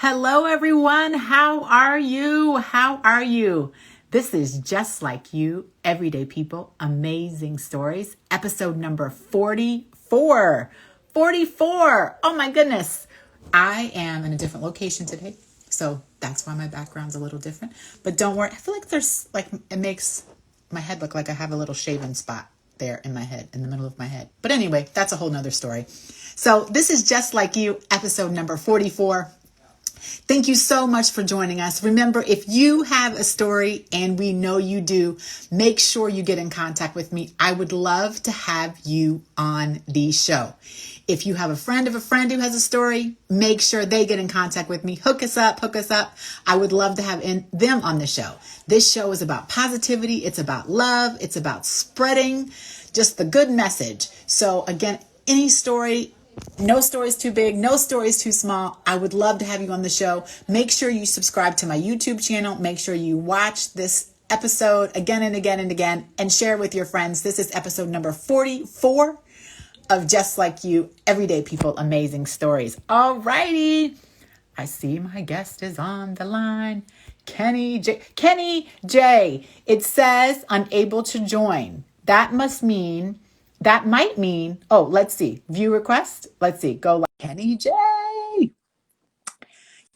Hello, everyone. How are you? How are you? This is Just Like You, Everyday People, Amazing Stories, episode number 44. 44. Oh my goodness. I am in a different location today, so that's why my background's a little different. But don't worry. I feel like it makes my head look like I have a little shaven spot there in my head, in the middle of my head. But anyway, that's a whole nother story. So this is Just Like You, episode number 44. Thank you so much for joining us. Remember, if you have a story, and we know you do, make sure you get in contact with me. I would love to have you on the show. If you have a friend of a friend who has a story, make sure they get in contact with me. Hook us up. I would love to have them on the show. This show is about positivity. It's about love. It's about spreading just the good message. So again, any story, no story is too big, no story is too small. I would love to have you on the show. Make sure you subscribe to my YouTube channel. Make sure you watch this episode again and again and again and share with your friends. This is episode number 44 of Just Like You, Everyday People, Amazing Stories. All righty. I see my guest is on the line. Kenny J. It says unable to join. That might mean, oh, let's see. View request. Let's see. Go like Kenny J.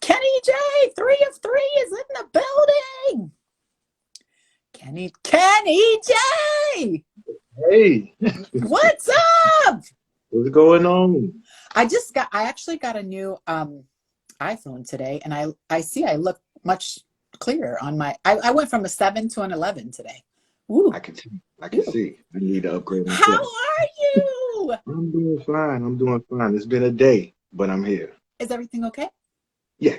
Kenny J. 3 of 3 is in the building. Kenny J. Hey, What's up? what's going on? I actually got a new iPhone today, and I see I look much clearer on I went from a 7 to an 11 today. Ooh. I can see. I need to upgrade myself. How are you? I'm doing fine. It's been a day, but I'm here. Is everything okay? Yeah.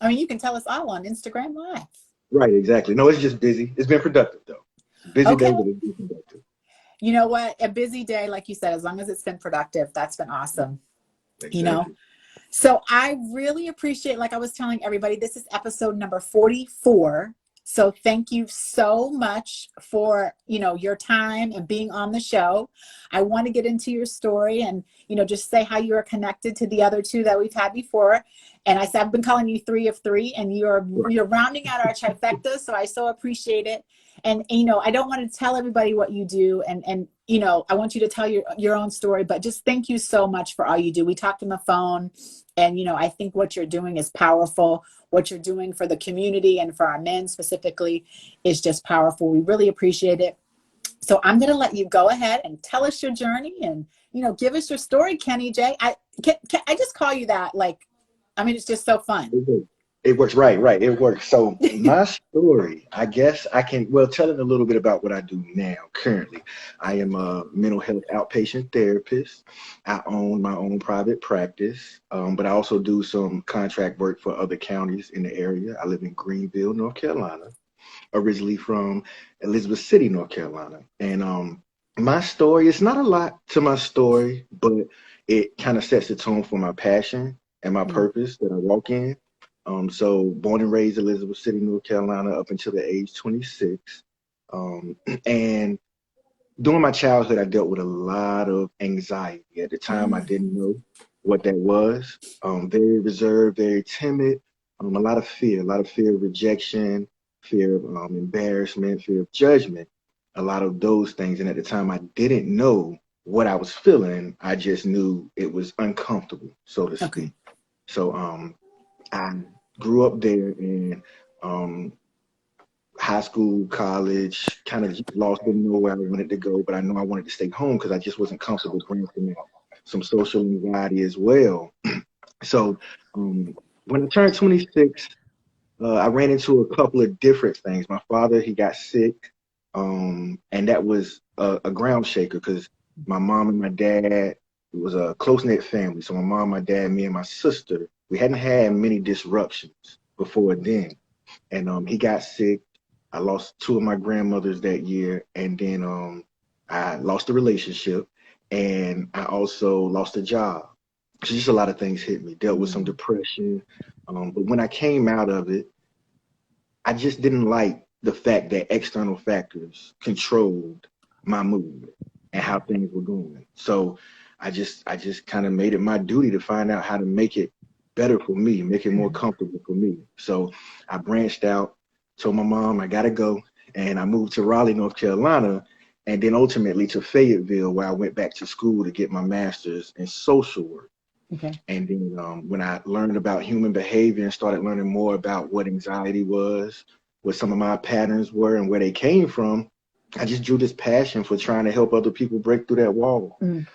I mean, you can tell us all on Instagram Live. Right, exactly. No, it's just busy. It's been productive, though. Busy day, but it's been productive. You know what? A busy day, like you said, as long as it's been productive, that's been awesome. Exactly. You know? So I really appreciate, like I was telling everybody, this is episode number 44. So thank you so much for, your time and being on the show. I want to get into your story and, just say how you are connected to the other two that we've had before. And I said, I've been calling you 3 of 3, and you're rounding out our trifecta. So I so appreciate it. And, I don't want to tell everybody what you do. And I want you to tell your own story, but just thank you so much for all you do. We talked on the phone, and, I think what you're doing is powerful. What you're doing for the community and for our men specifically is just powerful. We really appreciate it. So I'm going to let you go ahead and tell us your journey and, give us your story, Kenny J. I just call you that. It's just so fun. It works. Right. It works. So my story, I guess I can, tell it a little bit about what I do now. Currently, I am a mental health outpatient therapist. I own my own private practice, but I also do some contract work for other counties in the area. I live in Greenville, North Carolina, originally from Elizabeth City, North Carolina. And my story, it's not a lot to my story, but it kind of sets the tone for my passion and my purpose that I walk in. So born and raised Elizabeth City, North Carolina, up until the age 26. And during my childhood, I dealt with a lot of anxiety. At the time, I didn't know what that was. Very reserved, very timid, a lot of fear of rejection, fear of embarrassment, fear of judgment, a lot of those things. And at the time, I didn't know what I was feeling. I just knew it was uncomfortable, so to speak. Okay. So I grew up there in high school, college, kind of lost, didn't know where I wanted to go, but I know I wanted to stay home because I just wasn't comfortable granting some social anxiety as well. So when I turned 26, I ran into a couple of different things. My father, he got sick, and that was a ground shaker because my mom and my dad, it was a close-knit family. So my mom, my dad, me, and my sister, we hadn't had many disruptions before then. And he got sick. I lost 2 of my grandmothers that year. And then I lost a relationship. And I also lost a job. So just a lot of things hit me. Dealt with some depression. But when I came out of it, I just didn't like the fact that external factors controlled my mood and how things were going. So I just kind of made it my duty to find out how to make it better for me, make it more comfortable for me. So I branched out, told my mom I gotta go, and I moved to Raleigh, North Carolina, and then ultimately to Fayetteville, where I went back to school to get my master's in social work. Okay. And then when I learned about human behavior and started learning more about what anxiety was, what some of my patterns were, and where they came from, I just drew this passion for trying to help other people break through that wall. Mm.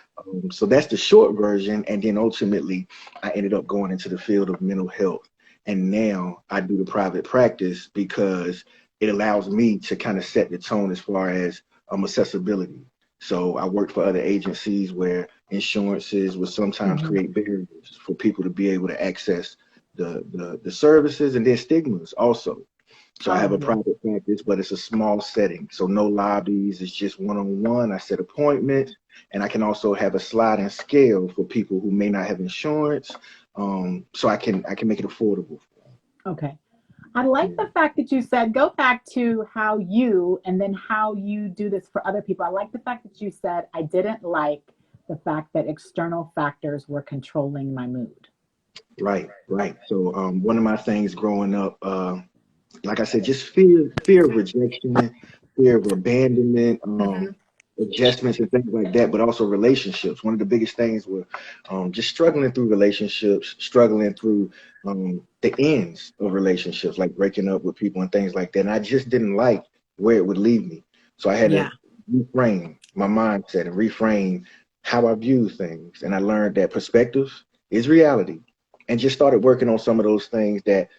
So that's the short version. And then ultimately, I ended up going into the field of mental health. And now I do the private practice because it allows me to kind of set the tone as far as accessibility. So I work for other agencies where insurances will sometimes create barriers for people to be able to access the services, and then stigmas also. So I have a private practice, but it's a small setting. So no lobbies, it's just one-on-one. I set appointments, and I can also have a sliding scale for people who may not have insurance. So I can make it affordable. Okay. I like the fact that you said, go back to how you, and then how you do this for other people. I like the fact that you said, I didn't like the fact that external factors were controlling my mood. Right, right. So one of my things growing up, like I said, just fear of rejection, fear of abandonment, adjustments and things like that, but also relationships. One of the biggest things were just struggling through relationships, struggling through the ends of relationships, like breaking up with people and things like that. And I just didn't like where it would lead me. So I had to reframe my mindset and reframe how I view things. And I learned that perspective is reality, and just started working on some of those things that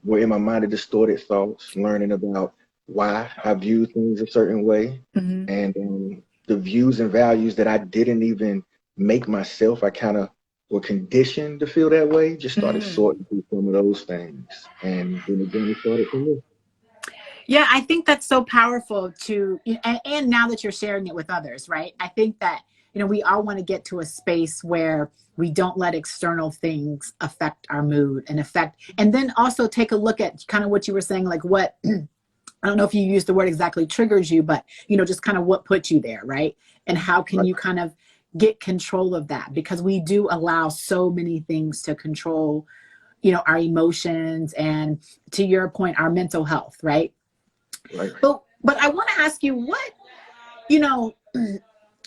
were in my mind of distorted thoughts, learning about why I view things a certain way, and the views and values that I didn't even make myself. I kind of were conditioned to feel that way. Just started sorting through some of those things, and then the journey started from there. Yeah, I think that's so powerful to, and now that you're sharing it with others, right? I think that, we all want to get to a space where we don't let external things affect our mood and then also take a look at kind of what you were saying, like what, I don't know if you use the word exactly triggers you, but, just kind of what put you there, right? And how can you kind of get control of that? Because we do allow so many things to control, our emotions and, to your point, our mental health, right? Right. But I want to ask you what,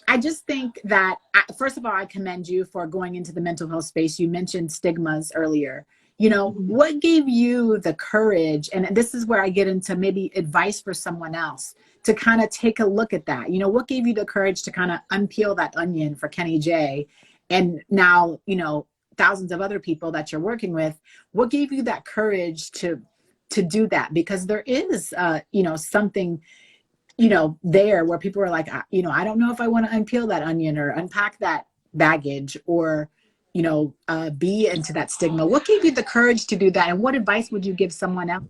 I just think that, first of all, I commend you for going into the mental health space. You mentioned stigmas earlier. What gave you the courage? And this is where I get into maybe advice for someone else to kind of take a look at that. What gave you the courage to kind of unpeel that onion for Kenny J? And now, thousands of other people that you're working with. What gave you that courage to do that? Because there is, something, there where people are like, I don't know if I want to unpeel that onion or unpack that baggage or, be into that stigma. What gave you the courage to do that? And what advice would you give someone else?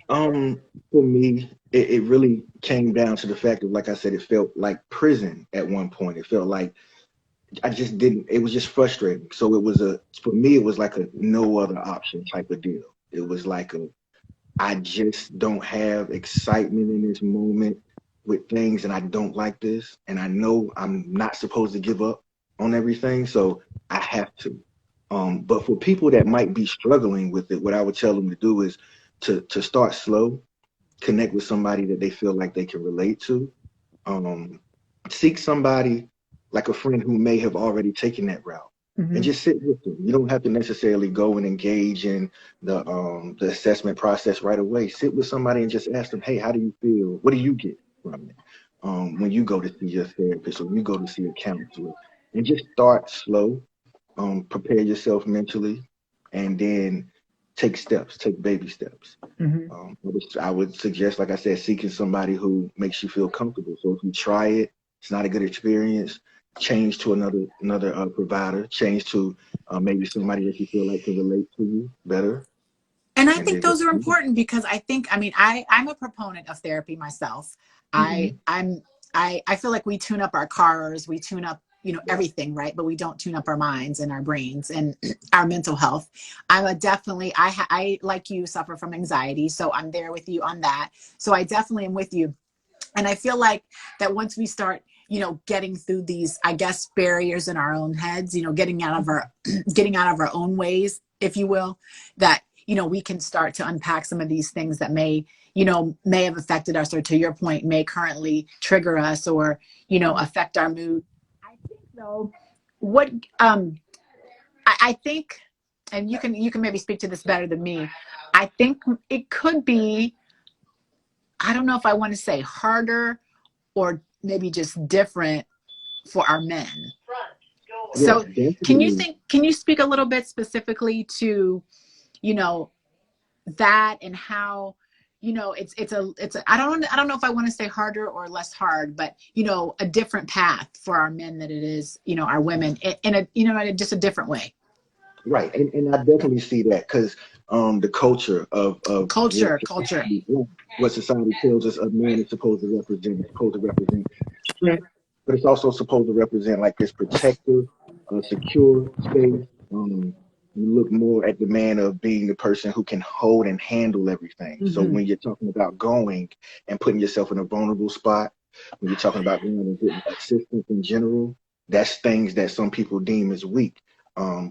For me, it really came down to the fact of, like I said, it felt like prison at one point. It felt like I just didn't, it was just frustrating. So for me, it was like a no other option type of deal. It was like I just don't have excitement in this moment with things, and I don't like this. And I know I'm not supposed to give up on everything, so I have to. But for people that might be struggling with it, what I would tell them to do is to start slow, connect with somebody that they feel like they can relate to. Seek somebody like a friend who may have already taken that route, and just sit with them. You don't have to necessarily go and engage in the assessment process right away. Sit with somebody and just ask them, hey, how do you feel? What do you get from it when you go to see your therapist or you go to see a counselor? And just start slow, prepare yourself mentally, and then take baby steps. I would suggest, like I said, seeking somebody who makes you feel comfortable. So if you try it, it's not a good experience, change to another provider, change to maybe somebody that you feel like can relate to you better. And I think those are important because I'm a proponent of therapy myself. I feel like we tune up our cars, we tune up, everything, right? But we don't tune up our minds and our brains and our mental health. I like you suffer from anxiety, so I'm there with you on that. So I definitely am with you. And I feel like that once we start, getting through these, I guess, barriers in our own heads, getting out of our, getting out of our own ways, if you will, that, we can start to unpack some of these things that may have affected us, or to your point, may currently trigger us, or, affect our mood. I think though, what, I think, and you can maybe speak to this better than me. I think it could be, I don't know if I want to say harder or maybe just different for our men. Yeah, So definitely. can you speak a little bit specifically to, you know, that, and how, I don't know if I want to say harder or less hard, but, a different path for our men than it is, our women, in a, in just a different way. Right, and I definitely see that because the culture of Culture. what society tells us a man is supposed to represent. It's supposed to represent strength, but it's also supposed to represent like this protective, secure space. You look more at the man of being the person who can hold and handle everything. So Mm-hmm. when you're talking about going and putting yourself in a vulnerable spot, when you're talking about going and getting assistance in general, that's things that some people deem as weak,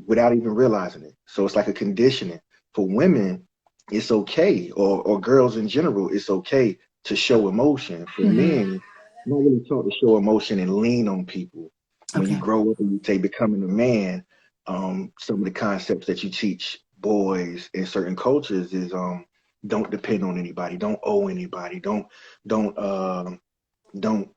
without even realizing it. So it's like a conditioning. For women, it's okay, or girls in general, it's okay to show emotion. For Mm-hmm. men, not really taught to show emotion and lean on people. When you Okay. grow up and you say becoming a man, some of the concepts that you teach boys in certain cultures is don't depend on anybody, don't owe anybody, don't don't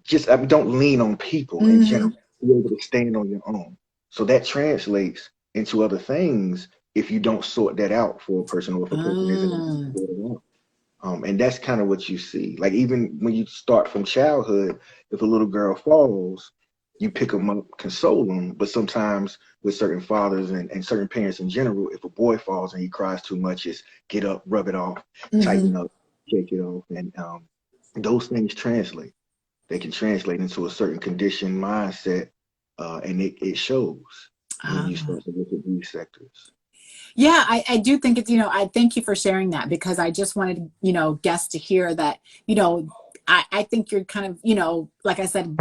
just don't lean on people in Mm-hmm. general. Be able to stand on your own. So that translates into other things if you don't sort that out for a person, or if a person isn't able to Mm. sort it out. And that's kind of what you see. Like even when you start from childhood, if a little girl falls, you pick them up, console them. But sometimes with certain fathers and certain parents in general, if a boy falls and he cries too much, it's get up, rub it off, Mm-hmm. tighten up, shake it off, and those things translate. They can translate into a certain conditioned mindset, and it shows when you Ah. start to look at these sectors. Yeah, I do think it's, I thank you for sharing that, because I just wanted, guests to hear that, I think you're kind of, like I said,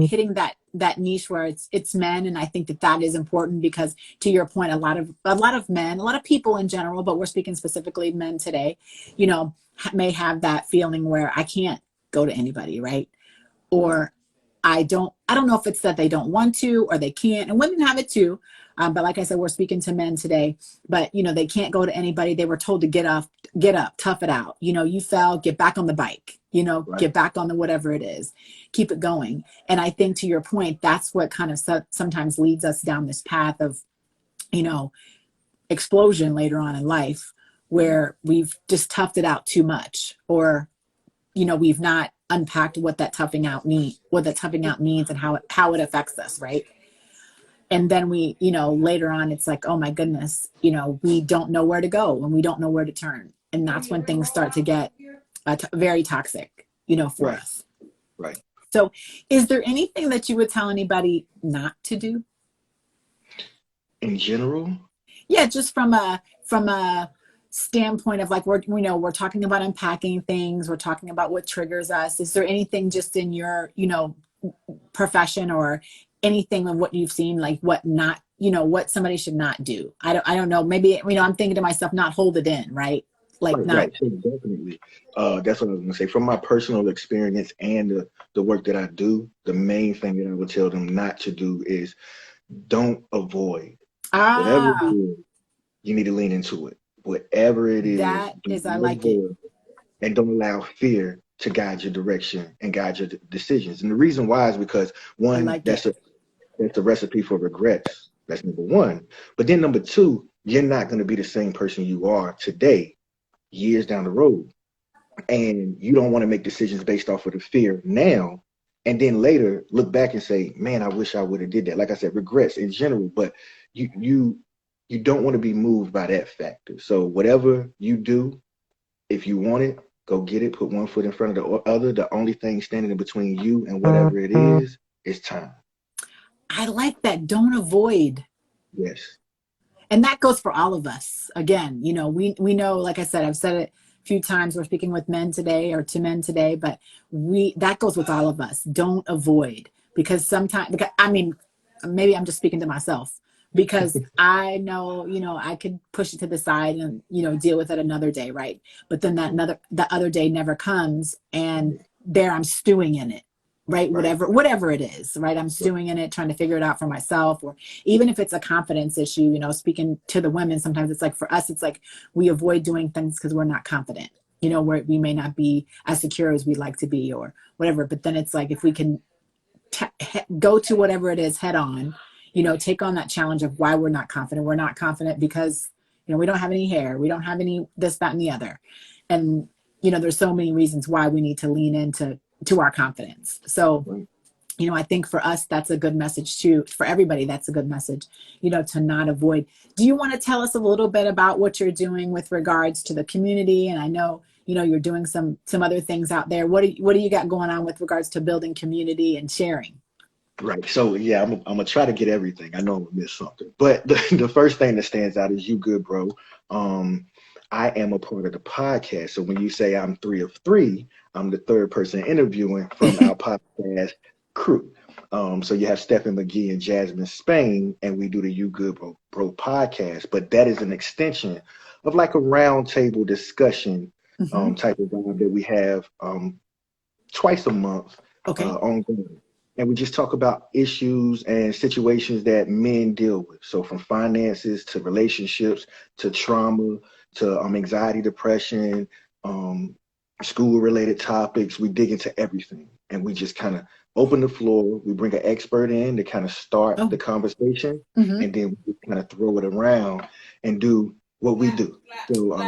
hitting that niche where it's men. And I think that is important, because to your point, a lot of men, a lot of people in general, but we're speaking specifically men today, may have that feeling where I can't go to anybody, right? Right. Or I don't know if it's that they don't want to or they can't, and women have it too. But like I said, we're speaking to men today, but they can't go to anybody. They were told to get up, tough it out. You fell, get back on the bike, Right. get back on the whatever it is, keep it going. And I think to your point, that's what kind of sometimes leads us down this path of, you know, explosion later on in life, where we've just toughed it out too much, or we've not unpacked what that toughing out means, and how it affects us, right? And then we, later on, it's like, oh my goodness, we don't know where to go, and we don't know where to turn, and that's when things start to get very toxic, for Right. us. Right. So is there anything that you would tell anybody not to do? In general, Yeah, just from a standpoint of, like, we're talking about unpacking things, we're talking about what triggers us. Is there anything just in your profession, or anything of what you've seen, like what not, what somebody should not do? I don't know, maybe, I'm thinking to myself, not hold it in, right? Like, right, not. right. So definitely, that's what I was gonna say. From my personal experience and the work that I do, the main thing that I would tell them not to do is don't avoid whatever it Ah, is. You need to lean into it. Whatever it is, that do is, I not like it. avoid, and don't allow fear to guide your direction and guide your decisions. And the reason why is because I one, like it. that's a recipe for regrets. That's number one. But then number two, you're not going to be the same person you are today, years down the road. And you don't want to make decisions based off of the fear now. And then later look back and say, man, I wish I would have did that. Like I said, regrets in general, but you don't want to be moved by that factor. So whatever you do, if you want it, go get it. Put one foot in front of the other. The only thing standing in between you and whatever it is time. I like that. Don't avoid. Yes. And that goes for all of us. Again, we know, like I said, I've said it few times we're speaking with men today or to men today, but that goes with all of us. Don't avoid, because sometimes, because I mean, maybe I'm just speaking to myself, because I know, I could push it to the side and, deal with it another day. Right. But then the other day never comes, and there I'm stewing in it. Right. Whatever it is. Right. I'm stewing in it, trying to figure it out for myself, or even if it's a confidence issue, speaking to the women, sometimes it's like, for us, it's like we avoid doing things because we're not confident, where we may not be as secure as we'd like to be or whatever. But then it's like, if we can go to whatever it is head on, take on that challenge of why we're not confident. We're not confident because, we don't have any hair. We don't have any this, that, and the other. And, there's so many reasons why we need to lean into our confidence. So, I think for us, that's a good message too. For everybody, that's a good message, to not avoid. Do you want to tell us a little bit about what you're doing with regards to the community? And I know, you're doing some other things out there. What do you got going on with regards to building community and sharing? Right. So yeah, I'm gonna try to get everything. I know I'm gonna miss something, but the first thing that stands out is You Good Bro. I am a part of the podcast. So when you say I'm 3 of 3, I'm the third person interviewing from our podcast crew. So you have Stephen McGee and Jasmine Spain, and we do the You Good Bro podcast. But that is an extension of like a roundtable discussion type of vibe that we have twice a month ongoing. And we just talk about issues and situations that men deal with. So from finances to relationships to trauma to anxiety, depression, school-related topics. We dig into everything, and we just kind of open the floor. We bring an expert in to kind of start the conversation, and then we kind of throw it around and do what we do. So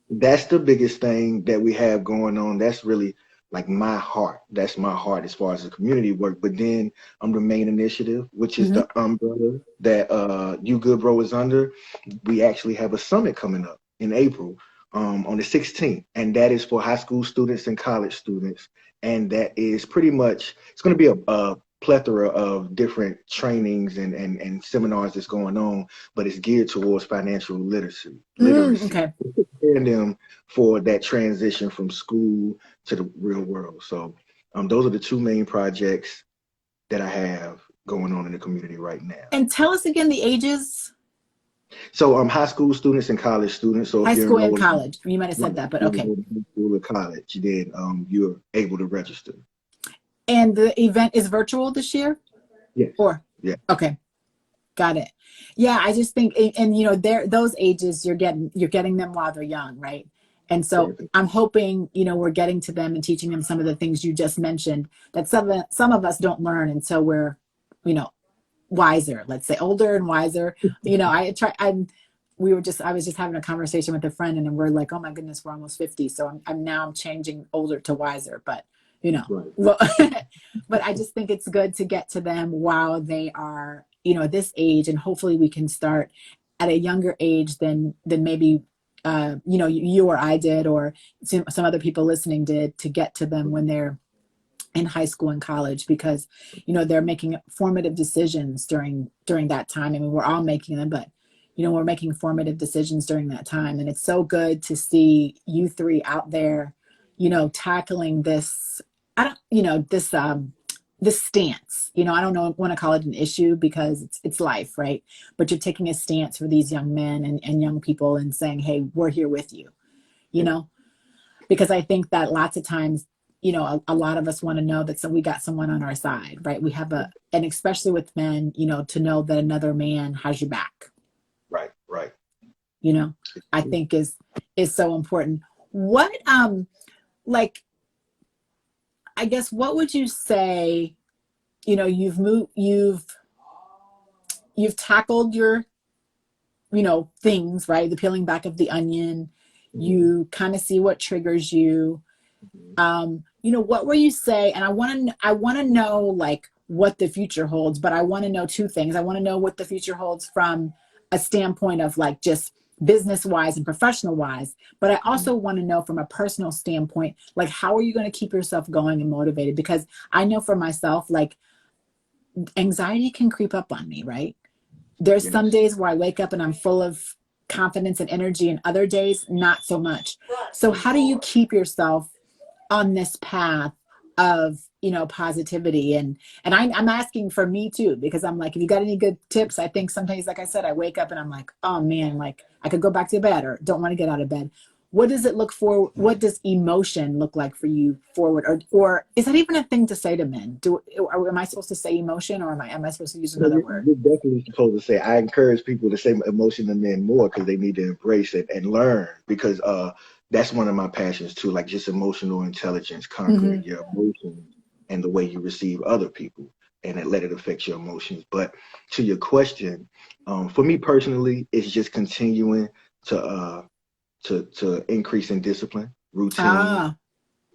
that's the biggest thing that we have going on. That's really like my heart. That's my heart as far as the community work. But then the main initiative, which is the umbrella that You Good Bro is under. We actually have a summit coming up in April on the 16th, and that is for high school students and college students. And that is pretty much, it's going to be a plethora of different trainings and seminars that's going on, but it's geared towards financial literacy. Okay. Preparing them for that transition from school to the real world. So those are the two main projects that I have going on in the community right now. And tell us again the ages. So high school students and college students. So high school and college. You might have said that, but okay. High school or college, then you're able to register. And the event is virtual this year? Yes. Yeah. Okay. Got it. Yeah, I just think, and those ages, you're getting them while they're young, right? And so I'm hoping, we're getting to them and teaching them some of the things you just mentioned that some of us don't learn until we're, wiser, let's say older and wiser. I was just having a conversation with a friend, and we're like, oh my goodness, we're almost 50. So I'm changing older to wiser, but well, but I just think it's good to get to them while they are, this age, and hopefully we can start at a younger age than maybe, you or I did, or some other people listening did, to get to them when they're in high school and college, because, they're making formative decisions during that time. I mean, we're all making them, but, we're making formative decisions during that time. And it's so good to see you three out there, tackling this, this stance, I don't want to call it an issue because it's life, right? But you're taking a stance for these young men and young people and saying, hey, we're here with you, because I think that lots of times, a lot of us want to know that we got someone on our side, right? We have and especially with men, to know that another man has your back. Right. I think is so important. What, I guess, what would you say, you've tackled your, things, right? The peeling back of the onion, you kind of see what triggers you. What will you say? And I want to know like what the future holds, but I want to know two things. I want to know what the future holds from a standpoint of like just business wise and professional wise, but I also want to know from a personal standpoint, like, how are you going to keep yourself going and motivated? Because I know for myself, like, anxiety can creep up on me, right? There's some days where I wake up and I'm full of confidence and energy, and other days, not so much. So how do you keep yourself on this path of, you know, positivity? And I'm asking for me too, because I'm like, if you got any good tips. I think sometimes, like I said, I wake up and I'm like, oh man, like I could go back to bed or don't want to get out of bed. What does it look for? What does emotion look like for you forward? Or is that even a thing to say to men? Am I supposed to say emotion, or am I supposed to use So another word? you're definitely supposed to say. I encourage people to say emotion to men more because they need to embrace it and learn. Because that's one of my passions too, like just emotional intelligence, conquering Mm-hmm. your emotions and the way you receive other people, and it let it affect your emotions. But to your question, for me personally, it's just continuing to to increase in discipline, routine. Ah,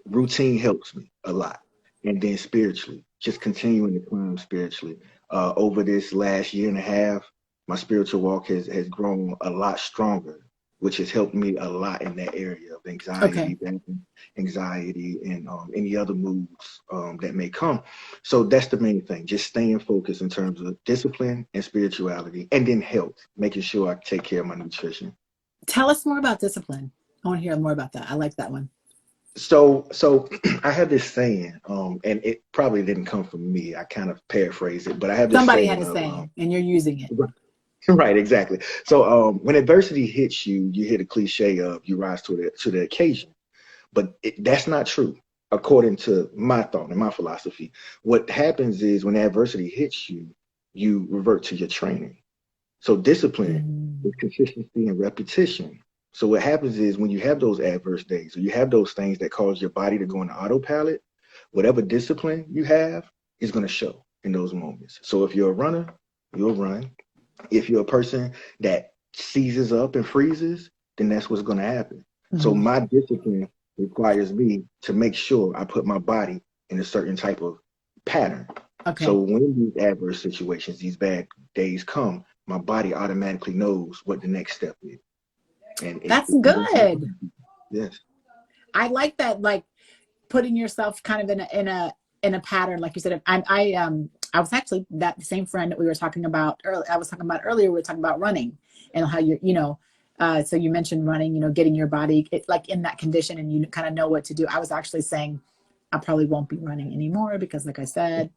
Routine helps me a lot. And then spiritually, just continuing to climb spiritually. Over this last year and a half, my spiritual walk has grown a lot stronger, which has helped me a lot in that area of okay. anxiety, and any other moods that may come. So that's the main thing, just staying focused in terms of discipline and spirituality, and then health, making sure I take care of my nutrition. Tell us more about discipline. I want to hear more about that. I like that one. So I have this saying, and it probably didn't come from me. I kind of paraphrase it, but I have this Somebody had saying a of, saying, and you're using it. right, exactly. So when adversity hits you, you hear the cliche of you rise to the occasion, but that's not true according to my thought and my philosophy. What happens is when adversity hits you, you revert to your training. So discipline is Mm. consistency and repetition. So what happens is when you have those adverse days or you have those things that cause your body to go into autopilot, whatever discipline you have is going to show in those moments. So if you're a runner, you'll run. If you're a person that seizes up and freezes, then that's what's going to happen. So Mhm. my discipline requires me to make sure I put my body in a certain type of pattern. So Okay. when these adverse situations, these bad days come, my body automatically knows what the next step is. And That's that's good. yes. I like that, like putting yourself kind of in a pattern, like you said. I was actually that same friend that we were talking about earlier. I was talking about earlier. We were talking about running and how you're, you know, so you mentioned running, you know, getting your body like in that condition and you kind of know what to do. I was actually saying I probably won't be running anymore because, like I said,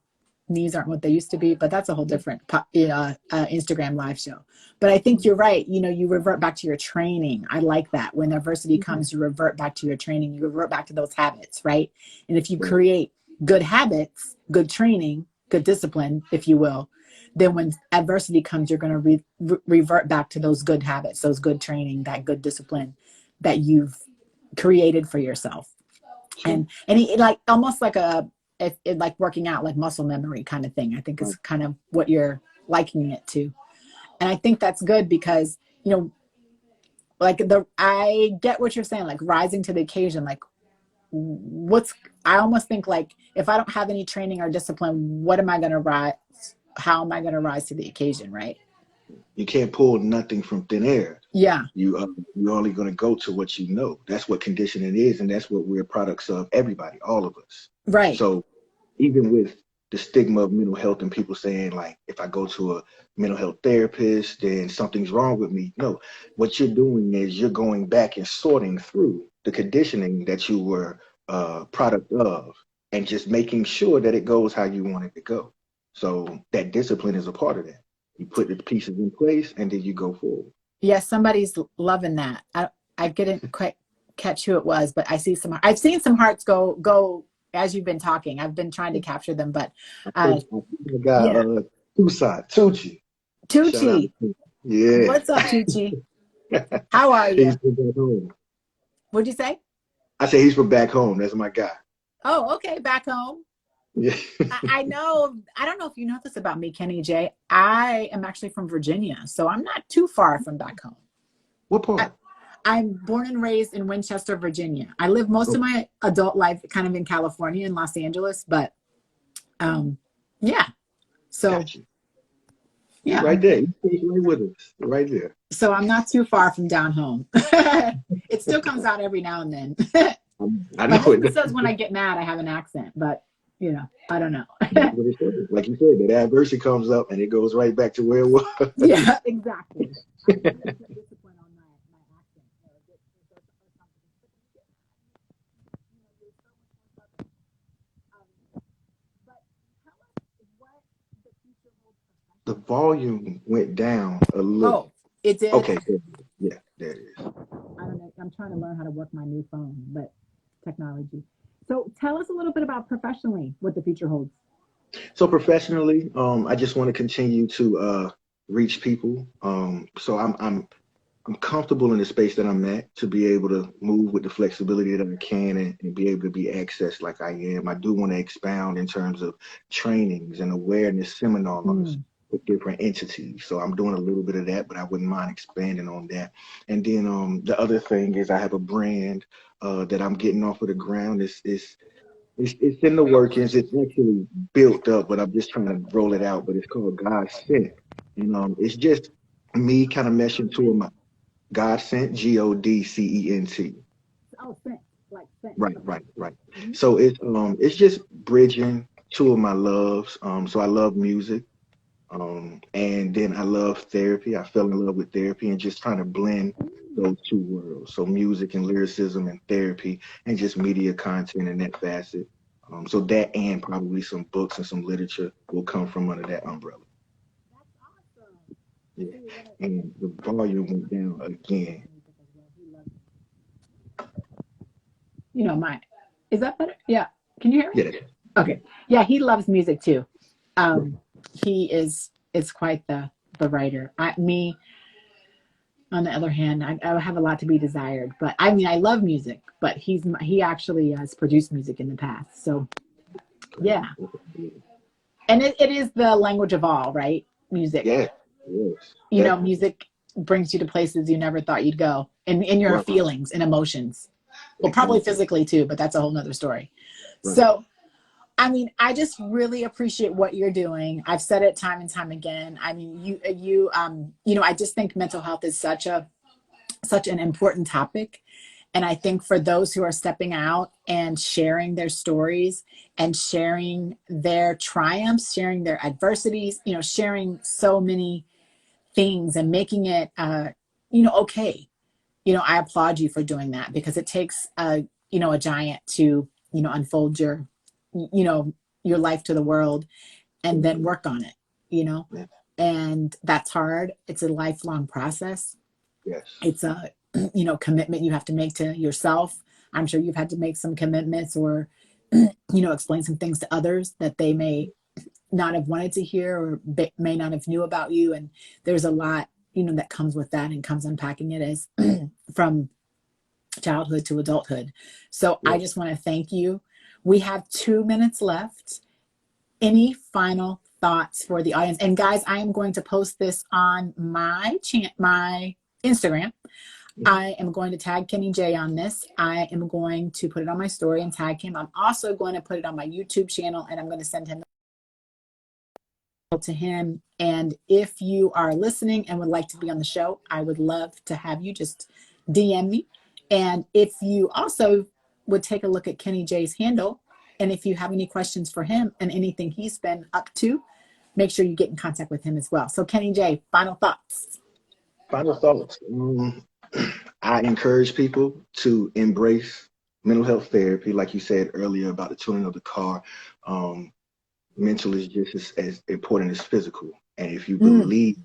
knees aren't what they used to be, but that's a whole different Instagram live show. But I think you're right. You know, you revert back to your training. I like that. When adversity comes, you revert back to your training. You revert back to those habits, right? And if you Right. create good habits, good training, good discipline, if you will, then when adversity comes, you're going to revert back to those good habits, those good training, that good discipline that you've created for yourself. True. And he, like almost like like working out, like muscle memory kind of thing. I think Right. is kind of what you're likening it to. And I think that's good because, you know, like I get what you're saying, like rising to the occasion. Like what's, I almost think like if I don't have any training or discipline, what am I going to rise? How am I going to rise to the occasion? Right. You can't pull nothing from thin air. Yeah. You're only going to go to what you know. That's what conditioning is, and that's what we're products of. Everybody, all of us. Right. So even with the stigma of mental health and people saying like, if I go to a mental health therapist, then something's wrong with me. No, what you're doing is you're going back and sorting through the conditioning that you were product of, and just making sure that it goes how you want it to go. So that discipline is a part of that. You put the pieces in place, and then you go forward. Yeah. Somebody's loving that. I didn't quite catch who it was, but I've seen some hearts go as you've been talking. I've been trying to capture them, but uh, I think I got yeah. Tucson, Tucci. Shout out Tucci, to Tucci. Yeah. what's up, Tucci? How are He's you? from back home. What'd you say? I say he's from back home. That's my guy. Oh, okay, back home. Yeah. I know. I don't know if you know this about me, Kenny J. I am actually from Virginia, so I'm not too far from back home. What I, part? I'm born and raised in Winchester, Virginia. I lived most of Oh, my adult life kind of in California, in Los Angeles, but um, yeah. So got you. You yeah, right there. You stay right with us. Right there. so I'm not too far from down home. It still comes out every now and then. I My know husband it. says when I get mad, I have an accent, but you know, I don't know. That's what it says. Like you said, that adversity comes up and it goes right back to where it was. Yeah, exactly. I need to put discipline on The volume went down a little. Oh, it did. Okay, there it is. Yeah, there it is. I don't know. I'm trying to learn how to work my new phone, but technology. So tell us a little bit about professionally what the future holds. So professionally, I just want to continue to reach people. So I'm comfortable in the space that I'm at to be able to move with the flexibility that I can and be able to be accessed like I am. I do want to expound in terms of trainings and awareness seminars Mm. with different entities. So I'm doing a little bit of that, but I wouldn't mind expanding on that. And then the other thing is I have a brand that I'm getting off of the ground. It's in the workings. It's actually built up, but I'm just trying to roll it out. But it's called God Sent, and it's just me kind of meshing two of my God Sent, Godcent. Oh, scent, like scent. Right, Okay. right, right. Mhm. So it's just bridging two of my loves. So I love music, and then I love therapy. I fell in love with therapy and just trying to blend those two worlds. So music and lyricism and therapy and just media content in that facet. So that and probably some books and some literature will come from under that umbrella. That's awesome. Yeah. So you're gonna And the volume went down again. music as well. He loves, mine. Is that better? Yeah. Can you hear me? Yeah, that's Okay. Yeah, he loves music too. right. He is quite the writer. Me, on the other hand, I have a lot to be desired. But I mean, I love music, but he actually has produced music in the past. So Okay. yeah, and it is the language of all, right? Music. Yeah, yes, definitely. Music brings you to places you never thought you'd go, and in your Right, feelings and emotions. Well, probably exactly. physically too, but that's a whole nother story. Right. So I mean, I just really appreciate what you're doing. I've said it time and time again. I mean, I just think mental health is such an important topic. And I think for those who are stepping out and sharing their stories and sharing their triumphs, sharing their adversities, sharing so many things and making it, okay. I applaud you for doing that because it takes a giant to, unfold you know, your life to the world and then Definitely. work on it, you know, Yeah. and that's hard. It's a lifelong process. Yes. It's a, commitment you have to make to yourself. I'm sure you've had to make some commitments or, explain some things to others that they may not have wanted to hear or may not have knew about you. And there's a lot, that comes with that and comes unpacking it as from childhood to adulthood. So I Yes. just want to thank you. We have 2 minutes left. Any final thoughts for the audience? And guys, I am going to post this on my Instagram. Mhm. I am going to tag Kenny J on this. I am going to put it on my story and tag him. I'm also going to put it on my YouTube channel and I'm going to send him to him. And if you are listening and would like to be on the show, I would love to have you. Just DM me. And if you also would take a look at Kenny J's handle, and if you have any questions for him and anything he's been up to, make sure you get in contact with him as well. So, Kenny J, final thoughts. Final thoughts. I encourage people to embrace mental health therapy, like you said earlier about the tuning of the car. Um, Mental is just as important as physical. And if you Mm, believe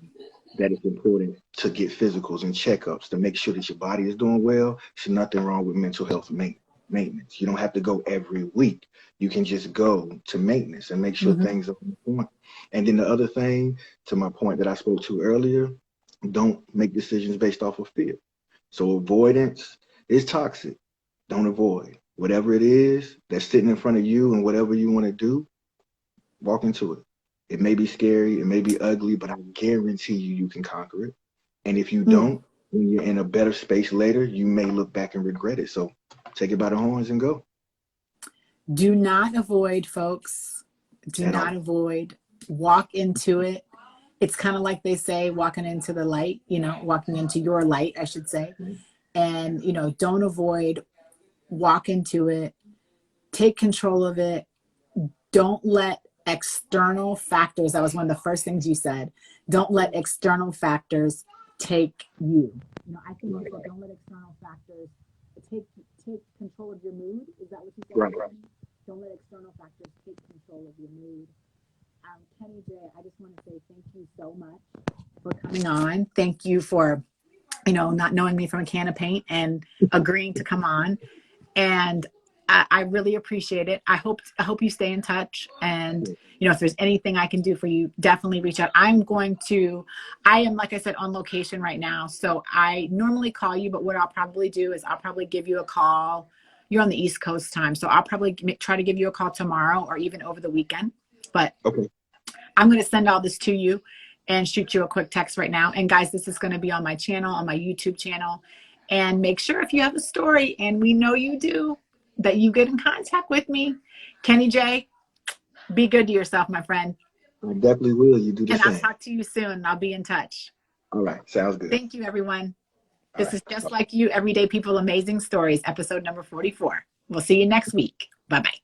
that it's important to get physicals and checkups to make sure that your body is doing well, there's nothing wrong with mental health maintenance. You don't have to go every week. You can just go to maintenance and make sure mhm. things are on point. And then the other thing, to my point that I spoke to earlier, don't make decisions based off of fear. So avoidance is toxic. Don't avoid. Whatever it is that's sitting in front of you and whatever you want to do, walk into it. It may be scary, it may be ugly, but I guarantee you can conquer it. And if you Mm. don't, when you're in a better space later, you may look back and regret it. So take it by the horns and go Do not avoid, folks. Do at not all. avoid. Walk into it. It's kind of like they say, walking into the light, walking into your light, I should say. And, don't avoid, walk into it, take control of it. Don't let external factors, that was one of the first things you said, don't let external factors take you. I think you Right, said don't let external factors take take control of your mood. Is that what you said? right, Don't let external factors take control of your mood. Kenny J, I just want to say thank you so much for coming on. Thank you for, not knowing me from a can of paint and agreeing to come on. And I really appreciate it. I hope you stay in touch. And if there's anything I can do for you, definitely reach out. I am, like I said, on location right now. So I normally call you, but what I'll probably do is I'll probably give you a call. You're on the East Coast time, so I'll probably try to give you a call tomorrow or even over the weekend. But Okay. I'm going to send all this to you and shoot you a quick text right now. And guys, this is going to be on my channel, on my YouTube channel. And make sure if you have a story, and we know you do, that you get in contact with me. Kenny J, be good to yourself, my friend. I definitely will. You do the And same. I'll talk to you soon. I'll be in touch. All right. Sounds good. Thank you, everyone. All This right. is Just Like You, Everyday People, Amazing Stories, episode number 44. We'll see you next week. Bye-bye.